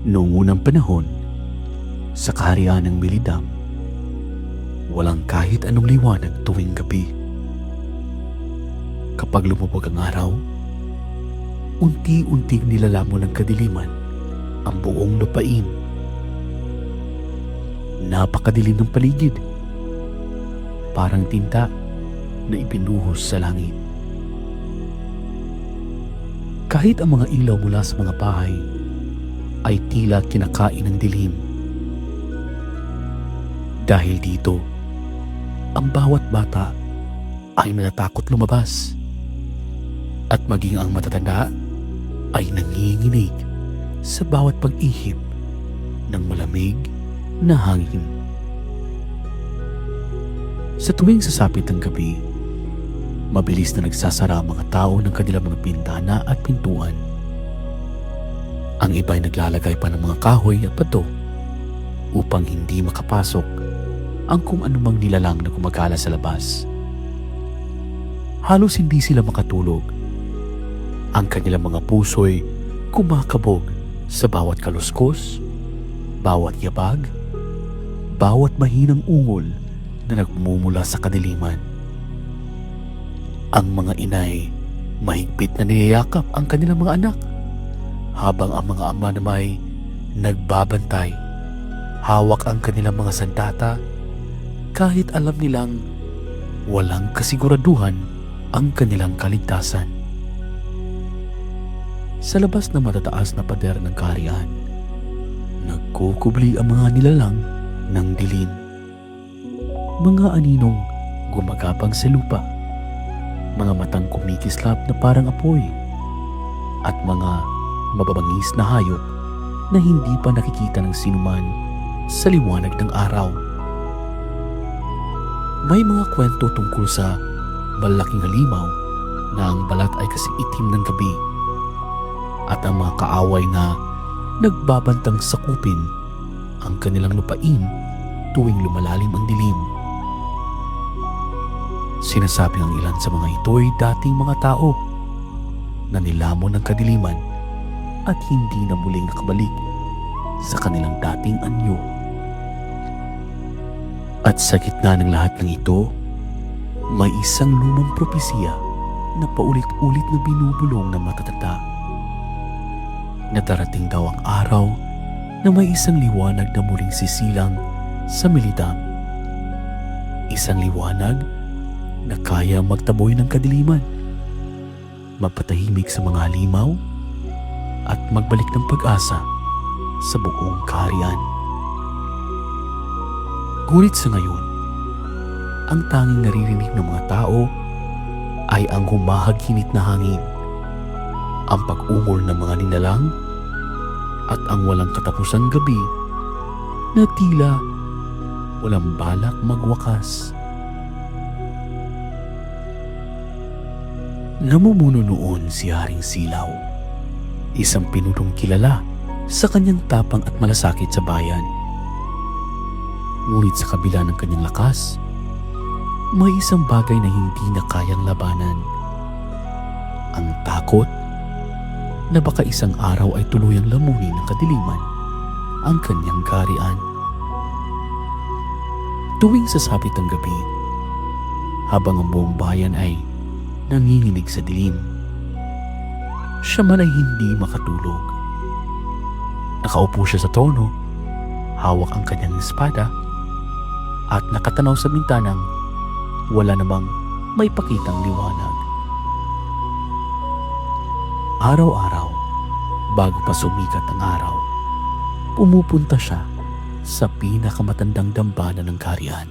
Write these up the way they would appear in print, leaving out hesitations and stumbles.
Noong unang panahon, sa kaharian ng Milidam, walang kahit anong liwanag tuwing gabi. Kapag lumubog ang araw, unti-unting nilalamon ng kadiliman ang buong lupain. Napakadilim ng paligid, parang tinta na ibinuhos sa langit. Kahit ang mga ilaw mula sa mga bahay ay tila kinakain ng dilim. Dahil dito, ang bawat bata ay natatakot lumabas, at maging ang matatanda ay nanginginig sa bawat pag-ihip ng malamig na hangin. Sa tuwing sasapit ng gabi, mabilis na nagsasara ang mga tao ng kanilang mga bintana at pintuan. Ang iba ay naglalagay pa ng mga kahoy at bato upang hindi makapasok ang kung anumang nilalang na gumagala sa labas. Halos hindi sila makatulog. Ang kanilang mga puso'y kumakabog sa bawat kaluskos, bawat yabag, bawat mahinang ungol na nagmumula sa kadiliman. Ang mga inay mahigpit na niyayakap ang kanilang mga anak, habang ang mga ama na may nagbabantay, hawak ang kanilang mga sandata kahit alam nilang walang kasiguraduhan ang kanilang kaligtasan. Sa labas ng matataas na pader ng kaharian, nagkukubli ang mga nilalang ng dilim. Mga aninong gumagapang sa lupa, mga matang kumikislap na parang apoy, at mga mababangis na hayop na hindi pa nakikita ng sinuman sa liwanag ng araw. May mga kwento tungkol sa malaking halimaw na ang balat ay kasing itim ng gabi, at ang mga kaaway na nagbabantang sakupin ang kanilang lupain tuwing lumalalim ang dilim. Sinasabing ang ilan sa mga ito ay dating mga tao na nilamon ng kadiliman at hindi na muling nakabalik sa kanilang dating anyo. At sa gitna ng lahat ng ito, may isang lumang propesiya na paulit-ulit na binubulong ng matatanda, na darating daw ang araw na may isang liwanag na muling sisilang sa Milidam. Isang liwanag na kaya magtaboy ng kadiliman, mapatahimik sa mga halimaw, at magbalik ng pag-asa sa buong kaharian. Ngunit sa ngayon, ang tanging naririnig ng mga tao ay ang humahaghinit na hangin, ang pag-ungol ng mga nilalang, at ang walang katapusang gabi na tila walang balak magwakas. Namumuno noon si Haring Silaw, isang pinunong kilala sa kanyang tapang at malasakit sa bayan. Ngunit sa kabila ng kanyang lakas, may isang bagay na hindi na kayang labanan: ang takot na baka isang araw ay tuluyang lamunin ng kadiliman ang kanyang kaharian. Tuwing sasapit ang gabi, habang ang buong bayan ay nanginginig sa dilim, siya man ay hindi makatulog. Nakaupo siya sa trono, hawak ang kanyang espada, at nakatanaw sa bintanang wala namang may pakitang liwanag. Araw-araw, bago pa sumikat ang araw, pumupunta siya sa pinakamatandang dambana ng kaharian.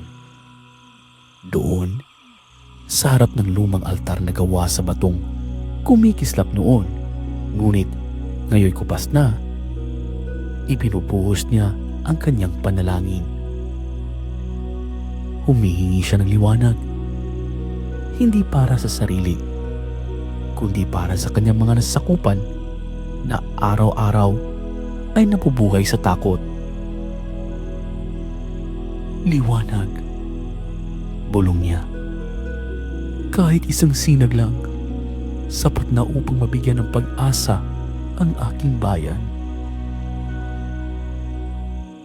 Doon, sa harap ng lumang altar na gawa sa batong kumikislap noon, ngunit ngayon kupas na, ibinubuhos niya ang kanyang panalangin. Humihingi siya ng liwanag, hindi para sa sarili, kundi para sa kanyang mga nasasakupan na araw-araw ay nabubuhay sa takot. Liwanag, bulong niya. Kahit isang sinag lang, sapat na upang mabigyan ng pag-asa ang aking bayan.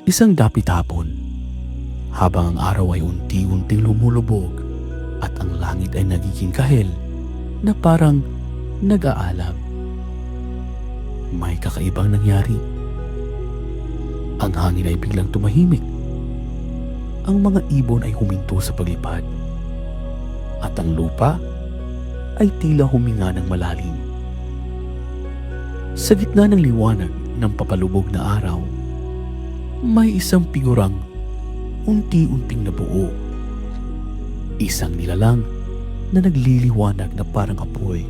Isang dapit hapon, habang ang araw ay unti-unting lumulubog at ang langit ay nagiging kahel na parang nag-aalab. May kakaibang nangyari. Ang hangin ay biglang tumahimik. Ang mga ibon ay huminto sa paglipad. At ang lupa ay tila huminga ng malalim. Sa gitna ng liwanag ng papalubog na araw, may isang figurang unti-unting nabuo. Isang nilalang na nagliliwanag na parang apoy,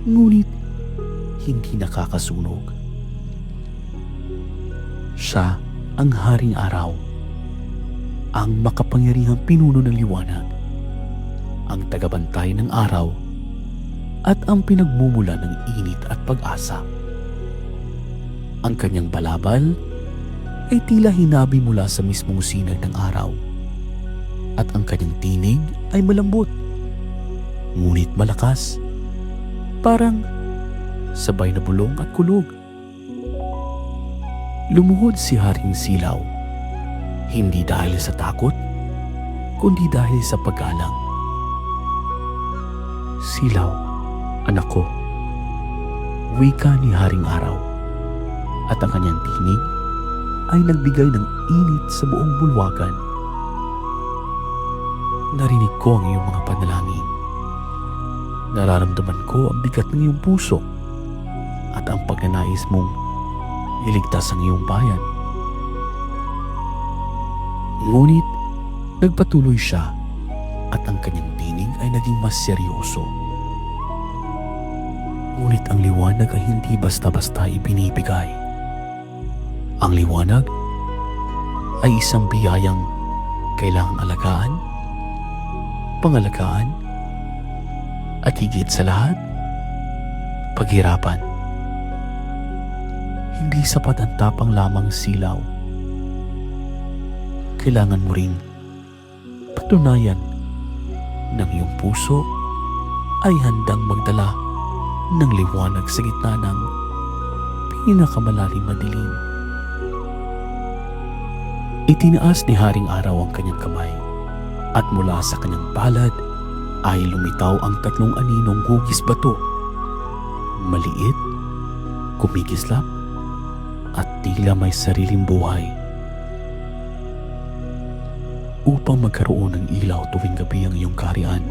ngunit hindi nakakasunog. Siya ang Haring Araw, ang makapangyarihang pinuno ng liwanag, ang tagabantay ng araw, at ang pinagmumula ng init at pag-asa. Ang kanyang balabal ay tila hinabi mula sa mismong sinag ng araw, at ang kanyang tinig ay malambot, ngunit malakas, parang sabay na bulong at kulog. Lumuhod si Haring Silaw, hindi dahil sa takot, kundi dahil sa paggalang. "Silaw, anak ko," wika ni Haring Araw, at ang kanyang tinig ay nagbigay ng init sa buong bulwagan. "Narinig ko ang iyong mga panalangin. Nararamdaman ko ang bigat ng iyong puso at ang pagnanais mong iligtas ang iyong bayan." Ngunit nagpatuloy siya at ang kanyang tinig ay naging mas seryoso. Ngunit ang liwanag ay hindi basta-basta ibinibigay. Ang liwanag ay isang biyayang kailangang alagaan, pangalagaan, at higit sa lahat, paghirapan. Hindi sapat ang tapang lamang, Silaw. Kailangan mo ring patunayan ng iyong puso ay handang magdala ng liwanag sa gitna ng pinakamalalim na dilim. Itinaas ni Haring Araw ang kanyang kamay, at mula sa kanyang palad ay lumitaw ang 3 aninong hugis bato. Maliit, kumikislap, at tila may sariling buhay. Upang magkaroon ng ilaw tuwing gabi ang iyong kaharian,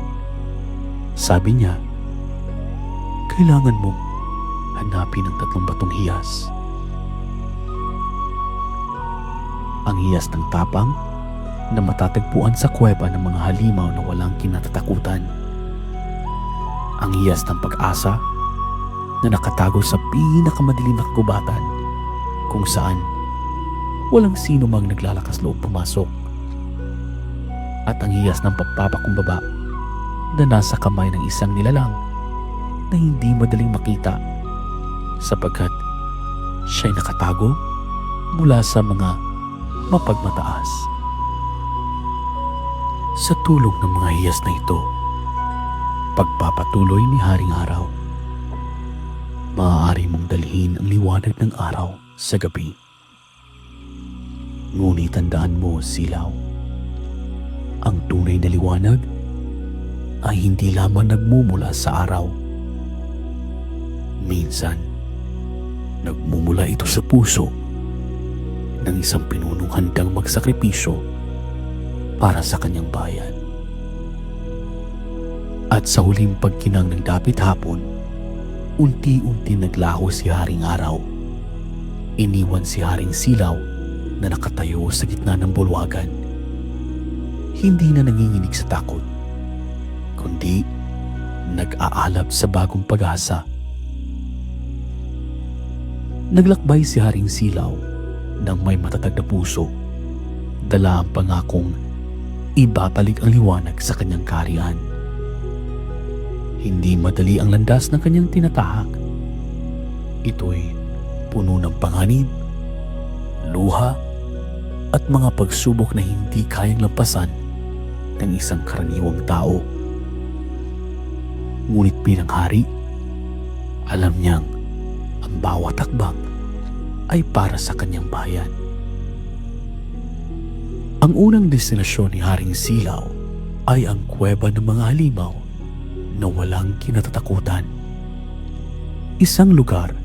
sabi niya, kailangan mong hanapin ang 3 batong hiyas. Ang hiyas ng tapang na matatagpuan sa kuweba ng mga halimaw na walang kinatatakutan. Ang hiyas ng pag-asa na nakatago sa pinakamadilim na kagubatan kung saan walang sino mang naglalakas loob pumasok. At ang hiyas ng pagpapakumbaba na nasa kamay ng isang nilalang na hindi madaling makita sapagkat siya'y nakatago mula sa mga mapagmataas. Sa tulong ng mga hiyas na ito, pagpapatuloy ni Haring Araw, maaari mong dalhin ang liwanag ng araw sa gabi. Ngunit tandaan mo, Silaw, ang tunay na liwanag ay hindi lamang nagmumula sa araw. Minsan, nagmumula ito sa puso ng isang pinunong handang magsakripisyo para sa kanyang bayan. At sa huling pagkinang ng dapit hapon, unti-unti naglaho si Haring Araw. Iniwan si Haring Silaw na nakatayo sa gitna ng bulwagan. Hindi na nanginginig sa takot, kundi nag-aalab sa bagong pag-asa. Naglakbay si Haring Silaw ng may matatag na puso, dala ang pangakong ibabalik ang liwanag sa kanyang kaharian. Hindi madali ang landas ng kanyang tinatahak. Ito'y puno ng panganib, luha, at mga pagsubok na hindi kayang lampasan ng isang karaniwang tao. Ngunit bilang hari, alam niyang ang bawat hakbang ay para sa kanyang bayan. Ang unang destinasyon ni Haring Silaw ay ang kuweba ng mga halimaw na walang kinatatakutan. Isang lugar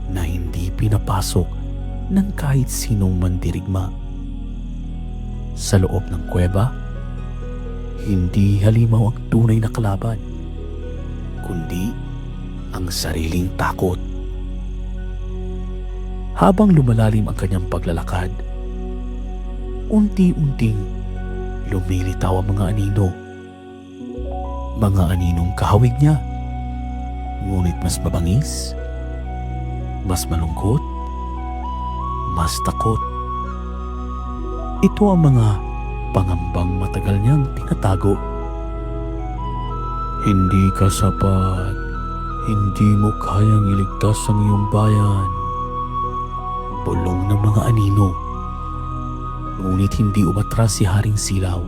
na hindi pinapasok ng kahit sinong mandirigma. Sa loob ng kuweba, hindi halimaw ang tunay na kalaban, kundi ang sariling takot. Habang lumalalim ang kanyang paglalakad, unti-unting lumilitaw ang mga anino. Mga aninong kahawig niya, ngunit mas mabangis, mas malungkot, mas takot. Ito ang mga pangambang matagal niyang tinatago. Hindi ka sapat, hindi mo kayang iligtas ang iyong bayan. Bulong ng mga anino. Ngunit hindi umatras si Haring Silaw.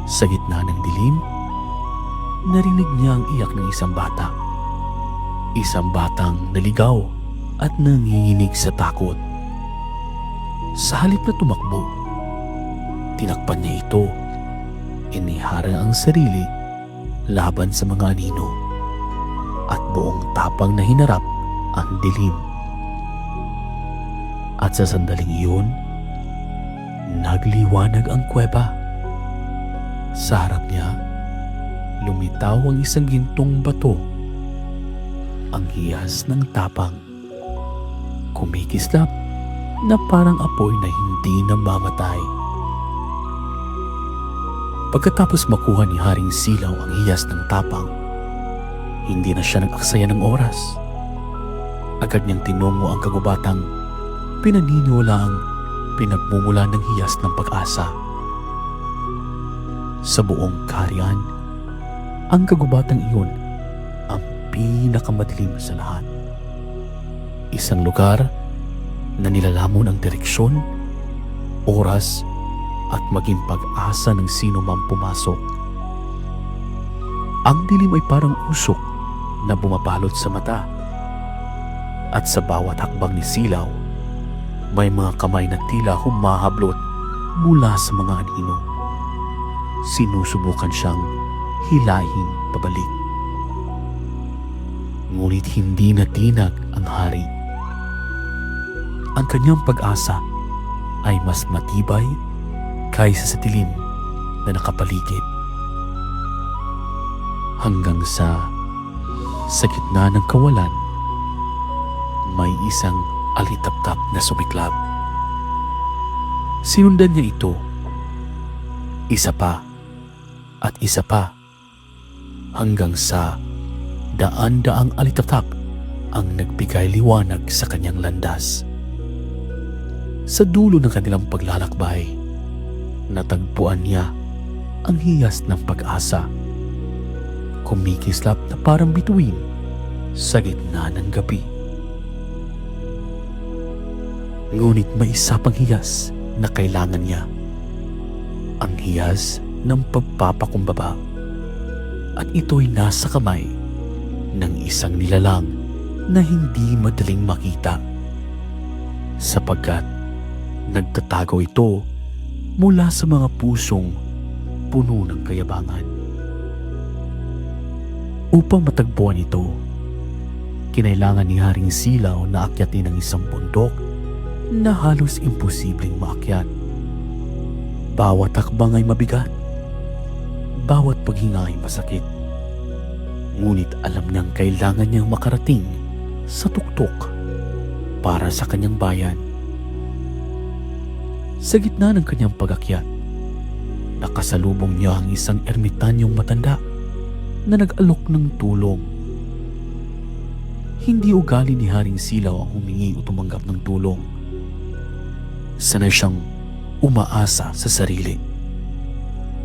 Sa gitna ng dilim, narinig niya ang iyak ng isang bata. Isang batang naligaw at nanginginig sa takot. Sa halip na tumakbo, tinakpan niya ito. Inihara ang sarili laban sa mga anino at buong tapang na hinarap ang dilim. At sa sandaling iyon, nagliwanag ang kuweba. Sa harap niya, lumitaw ang isang gintong bato. Ang hiyas ng tapang, kumikislap na parang apoy na hindi namamatay. Pagkatapos makuha ni Haring Silaw ang hiyas ng tapang, hindi na siya nag-aksaya ng oras. Agad niyang tinungo ang kagubatang pinaniniwalaang pinagmumula ng hiyas ng pag-asa. Sa buong kaharian, ang kagubatang iyon ang pinakamadilim sa lahat. Isang lugar na nilalamon ang direksyon, oras, at maging pag-asa ng sino man pumasok. Ang dilim ay parang usok na bumabalot sa mata. At sa bawat hakbang ni Silaw, may mga kamay na tila humahablot mula sa mga anino. Sinusubukan siyang hilahin pabalik. Ngunit hindi natinag ang hari. Ang kanyang pag-asa ay mas matibay kaysa sa dilim na nakapaligid. Hanggang sa gitna ng kawalan, may isang alitaptap na sumiklab. Sinundan niya ito. Isa pa at isa pa hanggang sa daan-daang alitaptap ang nagbigay liwanag sa kanyang landas. Sa dulo ng kanilang paglalakbay, natagpuan niya ang hiyas ng pag-asa. Kumikislap na parang bituin sa gitna ng gabi. Ngunit may isa pang hiyas na kailangan niya. Ang hiyas ng pagpapakumbaba. At ito'y nasa kamay ng isang nilalang na hindi madaling makita. Sapagkat nagtatago ito mula sa mga pusong puno ng kayabangan. Upang matagpuan ito, kinailangan ni Haring Silaw na akyatin ang isang bundok na halos imposibleng maakyat. Bawat hakbang ay mabigat, bawat paghinga ay masakit. Ngunit alam niyang kailangan niyang makarating sa tuktok para sa kanyang bayan. Sa gitna ng kanyang pag-akyat, nakasalubong niya ang isang ermitanyong matanda na nag-alok ng tulong. Hindi ugali ni Haring Silaw ang humingi o tumanggap ng tulong. Sanay siyang umaasa sa sarili.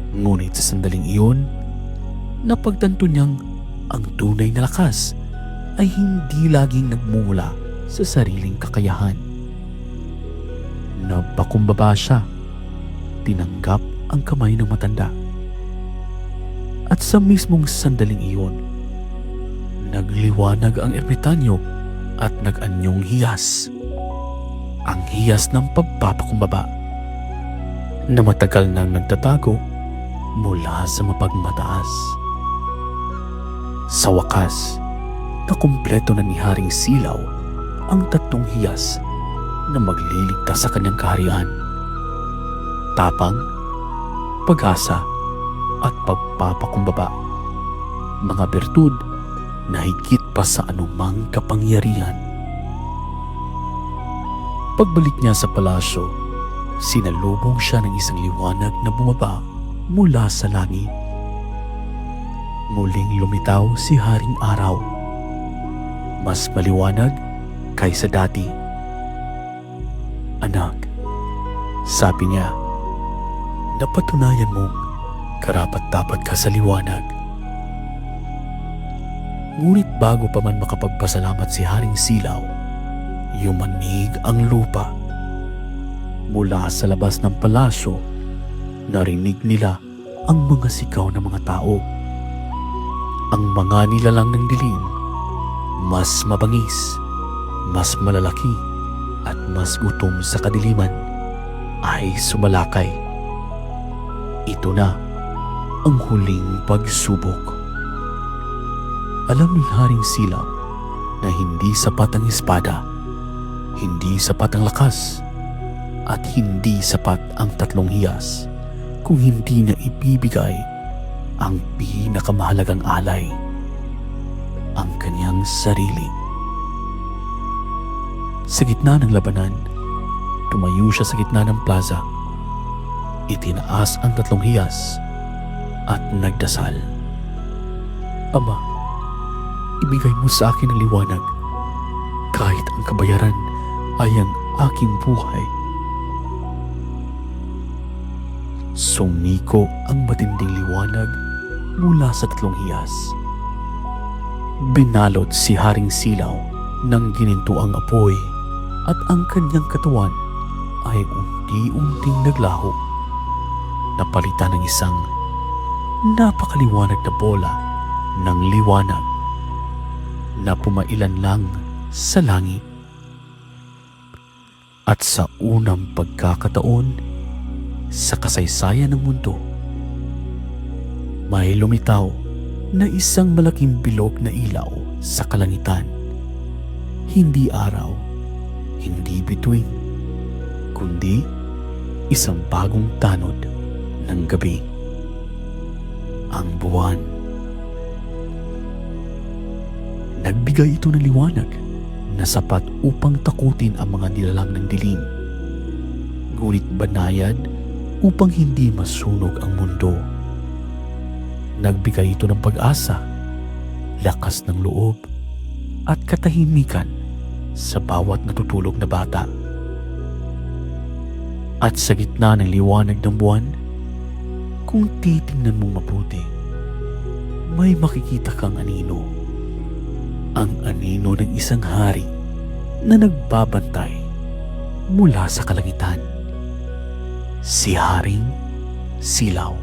Ngunit sa sandaling iyon, napagtanto niyang ang tunay na lakas ay hindi laging nagmumula sa sariling kakayahan. Napakumbaba siya, tinanggap ang kamay ng matanda. At sa mismong sandaling iyon, nagliwanag ang ermitanyo at nag-anyong hiyas. Ang hiyas ng pagpapakumbaba. na matagal nang nagtatago mula sa mapagmataas. Sa wakas, nakumpleto na ni Haring Silaw ang 3 hiyas na magliligtas sa kanyang kaharian. Tapang, pag-asa at pagpapakumbaba, mga bertud na higit pa sa anumang kapangyarihan. Pagbalik niya sa palasyo, sinalubong siya ng isang liwanag na bumaba mula sa langit. Muling lumitaw si Haring Araw, mas maliwanag kaysa dati. "Anak," sabi niya, "napatunayan mong karapat-dapat ka sa liwanag." Ngunit bago pa man makapagpasalamat si Haring Silaw, yumanig ang lupa. Mula sa labas ng palasyo, narinig nila ang mga sigaw ng mga tao. Ang mga nilalang ng dilim, mas mabangis, mas malalaki, at mas gutom sa kadiliman, ay sumalakay. Ito na ang huling pagsubok. Alam ni Haring Silaw na hindi sapat ang espada, hindi sapat ang lakas, at hindi sapat ang 3 hiyas kung hindi niya ibibigay ang pinakamahalagang alay, ang kanyang sarili. Sa gitna ng labanan, tumayo siya sa gitna ng plaza. Itinaas ang 3 hiyas at nagdasal. "Ama, ibigay mo sa akin ang liwanag, kahit ang kabayaran ay ang aking buhay." Sumiko ang matinding liwanag mula sa 3 hiyas. Binalot si Haring Silaw ng ginintuang apoy at ang kanyang katawan ay unti-unting naglaho. Napalitan ng isang napakaliwanag na bola ng liwanag na pumailan lang sa langit. At sa unang pagkakataon sa kasaysayan ng mundo, may lumitaw na isang malaking bilog na ilaw sa kalangitan. Hindi araw, hindi bituin, kundi isang bagong tanod ng gabi, ang buwan. Nagbigay ito ng liwanag na sapat upang takutin ang mga nilalang ng dilim, ngunit banayad upang hindi masunog ang mundo. Nagbigay ito ng pag-asa, lakas ng loob, at katahimikan sa bawat natutulog na bata. At sa gitna ng liwanag ng buwan, kung titingnan mong mabuti, may makikita kang anino. Ang anino ng isang hari na nagbabantay mula sa kalangitan. Si Haring Silaw.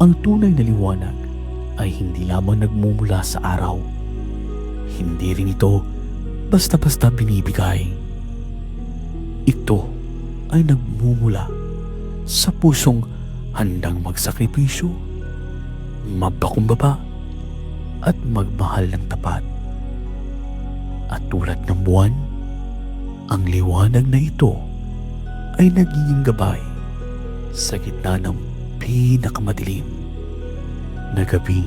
Ang tunay na liwanag ay hindi lamang nagmumula sa araw. Hindi rin ito basta-basta binibigay. Ito ay nagmumula sa pusong handang magsakripisyo, magpakumbaba, at magmahal ng tapat. At tulad ng buwan, ang liwanag na ito ay nagiging gabay sa gitna ng pinakamadilim na gabi.